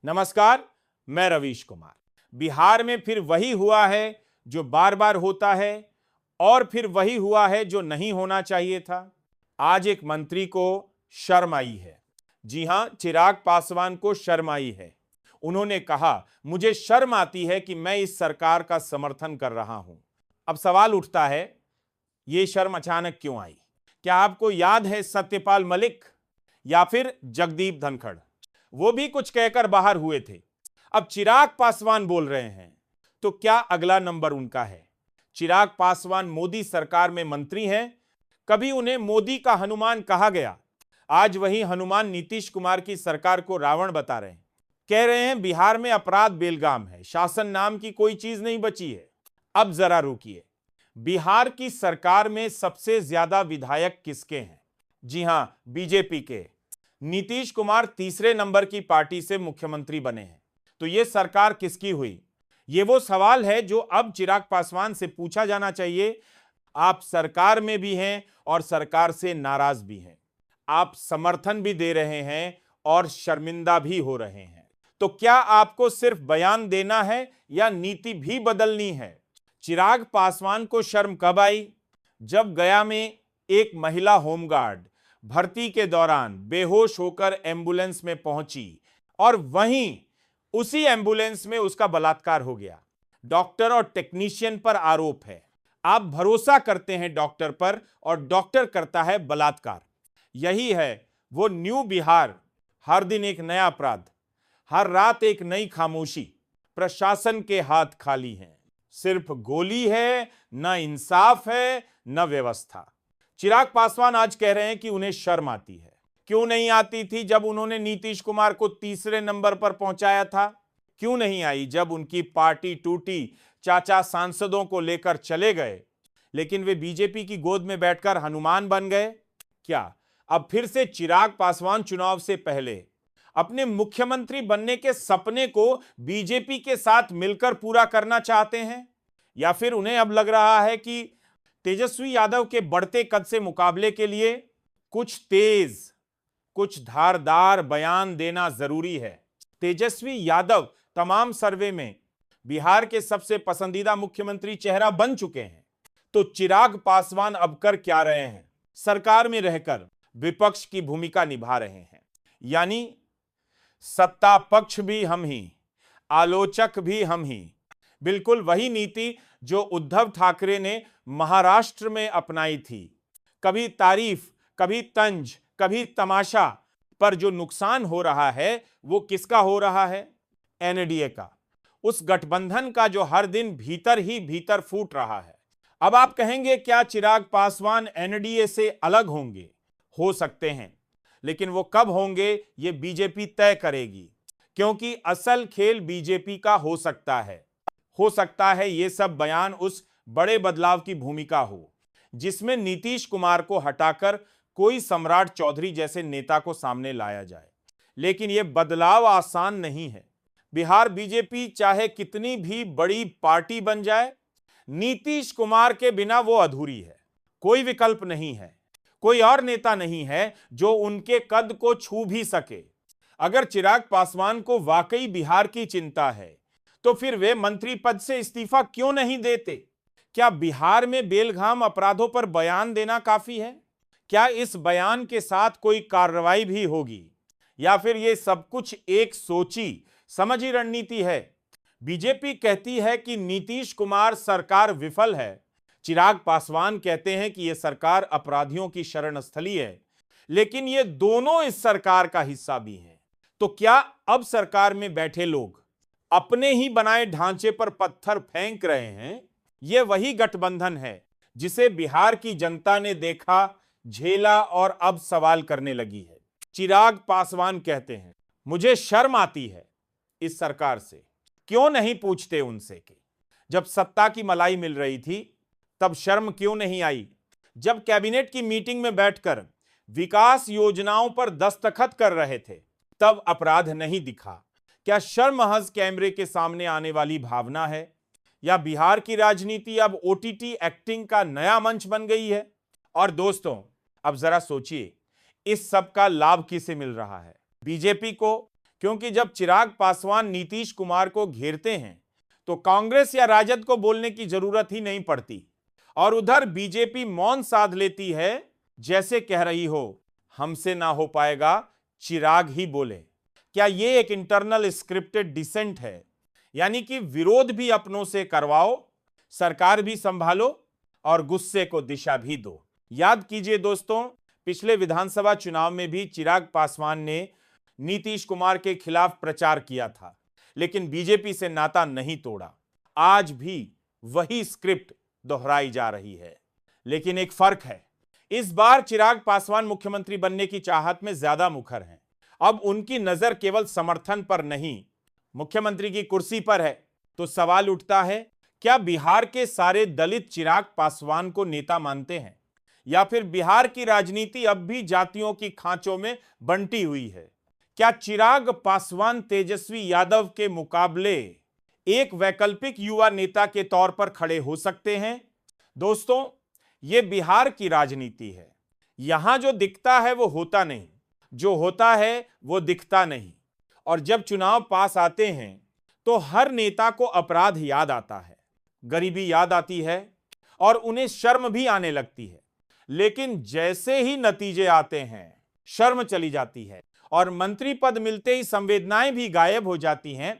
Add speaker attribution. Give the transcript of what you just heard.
Speaker 1: नमस्कार, मैं रवीश कुमार। बिहार में फिर वही हुआ है जो बार बार होता है और फिर वही हुआ है जो नहीं होना चाहिए था। आज एक मंत्री को शर्म आई है। जी हां, चिराग पासवान को शर्म आई है। उन्होंने कहा, मुझे शर्म आती है कि मैं इस सरकार का समर्थन कर रहा हूं। अब सवाल उठता है, यह शर्म अचानक क्यों आई? क्या आपको याद है सत्यपाल मलिक या फिर जगदीप धनखड़? वो भी कुछ कहकर बाहर हुए थे। अब चिराग पासवान बोल रहे हैं, तो क्या अगला नंबर उनका है? चिराग पासवान मोदी सरकार में मंत्री हैं। कभी उन्हें मोदी का हनुमान कहा गया। आज वही हनुमान नीतीश कुमार की सरकार को रावण बता रहे हैं। कह रहे हैं बिहार में अपराध बेलगाम है, शासन नाम की कोई चीज नहीं बची है। अब जरा रुकिए, बिहार की सरकार में सबसे ज्यादा विधायक किसके हैं? जी हां, बीजेपी के। नीतीश कुमार तीसरे नंबर की पार्टी से मुख्यमंत्री बने हैं। तो यह सरकार किसकी हुई? यह वो सवाल है जो अब चिराग पासवान से पूछा जाना चाहिए। आप सरकार में भी हैं और सरकार से नाराज भी हैं। आप समर्थन भी दे रहे हैं और शर्मिंदा भी हो रहे हैं। तो क्या आपको सिर्फ बयान देना है या नीति भी बदलनी है? चिराग पासवान को शर्म कब आई? जब गया में एक महिला होमगार्ड भर्ती के दौरान बेहोश होकर एम्बुलेंस में पहुंची और वहीं उसी एम्बुलेंस में उसका बलात्कार हो गया। डॉक्टर और टेक्नीशियन पर आरोप है। आप भरोसा करते हैं डॉक्टर पर और डॉक्टर करता है बलात्कार। यही है वो न्यू बिहार। हर दिन एक नया अपराध, हर रात एक नई खामोशी। प्रशासन के हाथ खाली हैं। सिर्फ गोली है, न इंसाफ है, न व्यवस्था। चिराग पासवान आज कह रहे हैं कि उन्हें शर्म आती है। क्यों नहीं आती थी जब उन्होंने नीतीश कुमार को तीसरे नंबर पर पहुंचाया था? क्यों नहीं आई जब उनकी पार्टी टूटी, चाचा सांसदों को लेकर चले गए, लेकिन वे बीजेपी की गोद में बैठकर हनुमान बन गए? क्या अब फिर से चिराग पासवान चुनाव से पहले अपने मुख्यमंत्री बनने के सपने को बीजेपी के साथ मिलकर पूरा करना चाहते हैं? या फिर उन्हें अब लग रहा है कि तेजस्वी यादव के बढ़ते कद से मुकाबले के लिए कुछ तेज, कुछ धारदार बयान देना जरूरी है? तेजस्वी यादव तमाम सर्वे में बिहार के सबसे पसंदीदा मुख्यमंत्री चेहरा बन चुके हैं। तो चिराग पासवान अब कर क्या रहे हैं? सरकार में रहकर विपक्ष की भूमिका निभा रहे हैं। यानी सत्ता पक्ष भी हम ही, आलोचक भी हम ही। बिल्कुल वही नीति जो उद्धव ठाकरे ने महाराष्ट्र में अपनाई थी। कभी तारीफ, कभी तंज, कभी तमाशा। पर जो नुकसान हो रहा है वो किसका हो रहा है? एनडीए का, उस गठबंधन का जो हर दिन भीतर ही भीतर फूट रहा है। अब आप कहेंगे, क्या चिराग पासवान एनडीए से अलग होंगे? हो सकते हैं, लेकिन वो कब होंगे ये बीजेपी तय करेगी, क्योंकि असल खेल बीजेपी का हो सकता है। हो सकता है ये सब बयान उस बड़े बदलाव की भूमिका हो जिसमें नीतीश कुमार को हटाकर कोई सम्राट चौधरी जैसे नेता को सामने लाया जाए। लेकिन यह बदलाव आसान नहीं है। बिहार बीजेपी चाहे कितनी भी बड़ी पार्टी बन जाए, नीतीश कुमार के बिना वो अधूरी है। कोई विकल्प नहीं है, कोई और नेता नहीं है जो उनके कद को छू भी सके। अगर चिराग पासवान को वाकई बिहार की चिंता है तो फिर वे मंत्री पद से इस्तीफा क्यों नहीं देते? क्या बिहार में बेलगाम अपराधों पर बयान देना काफी है? क्या इस बयान के साथ कोई कार्रवाई भी होगी, या फिर यह सब कुछ एक सोची समझी रणनीति है? बीजेपी कहती है कि नीतीश कुमार सरकार विफल है। चिराग पासवान कहते हैं कि यह सरकार अपराधियों की शरण स्थली है। लेकिन ये दोनों इस सरकार का हिस्सा भी हैं। तो क्या अब सरकार में बैठे लोग अपने ही बनाए ढांचे पर पत्थर फेंक रहे हैं? यह वही गठबंधन है जिसे बिहार की जनता ने देखा, झेला और अब सवाल करने लगी है। चिराग पासवान कहते हैं, मुझे शर्म आती है इस सरकार से। क्यों नहीं पूछते उनसे कि जब सत्ता की मलाई मिल रही थी तब शर्म क्यों नहीं आई? जब कैबिनेट की मीटिंग में बैठकर विकास योजनाओं पर दस्तखत कर रहे थे तब अपराध नहीं दिखा। क्या शर्म महज कैमरे के सामने आने वाली भावना है, या बिहार की राजनीति अब ओटीटी एक्टिंग का नया मंच बन गई है? और दोस्तों, अब जरा सोचिए, इस सब का लाभ किसे मिल रहा है? बीजेपी को, क्योंकि जब चिराग पासवान नीतीश कुमार को घेरते हैं तो कांग्रेस या राजद को बोलने की जरूरत ही नहीं पड़ती, और उधर बीजेपी मौन साध लेती है, जैसे कह रही हो हमसे ना हो पाएगा, चिराग ही बोले। क्या ये एक इंटरनल स्क्रिप्टेड डिसेंट है? यानी कि विरोध भी अपनों से करवाओ, सरकार भी संभालो और गुस्से को दिशा भी दो। याद कीजिए दोस्तों, पिछले विधानसभा चुनाव में भी चिराग पासवान ने नीतीश कुमार के खिलाफ प्रचार किया था, लेकिन बीजेपी से नाता नहीं तोड़ा। आज भी वही स्क्रिप्ट दोहराई जा रही है, लेकिन एक फर्क है, इस बार चिराग पासवान मुख्यमंत्री बनने की चाहत में ज्यादा मुखर हैं। अब उनकी नजर केवल समर्थन पर नहीं, मुख्यमंत्री की कुर्सी पर है। तो सवाल उठता है, क्या बिहार के सारे दलित चिराग पासवान को नेता मानते हैं, या फिर बिहार की राजनीति अब भी जातियों की खांचों में बंटी हुई है? क्या चिराग पासवान तेजस्वी यादव के मुकाबले एक वैकल्पिक युवा नेता के तौर पर खड़े हो सकते हैं? दोस्तों, यह बिहार की राजनीति है। यहां जो दिखता है वो होता नहीं, जो होता है वो दिखता नहीं। और जब चुनाव पास आते हैं तो हर नेता को अपराध याद आता है, गरीबी याद आती है और उन्हें शर्म भी आने लगती है। लेकिन जैसे ही नतीजे आते हैं, शर्म चली जाती है और मंत्री पद मिलते ही संवेदनाएं भी गायब हो जाती हैं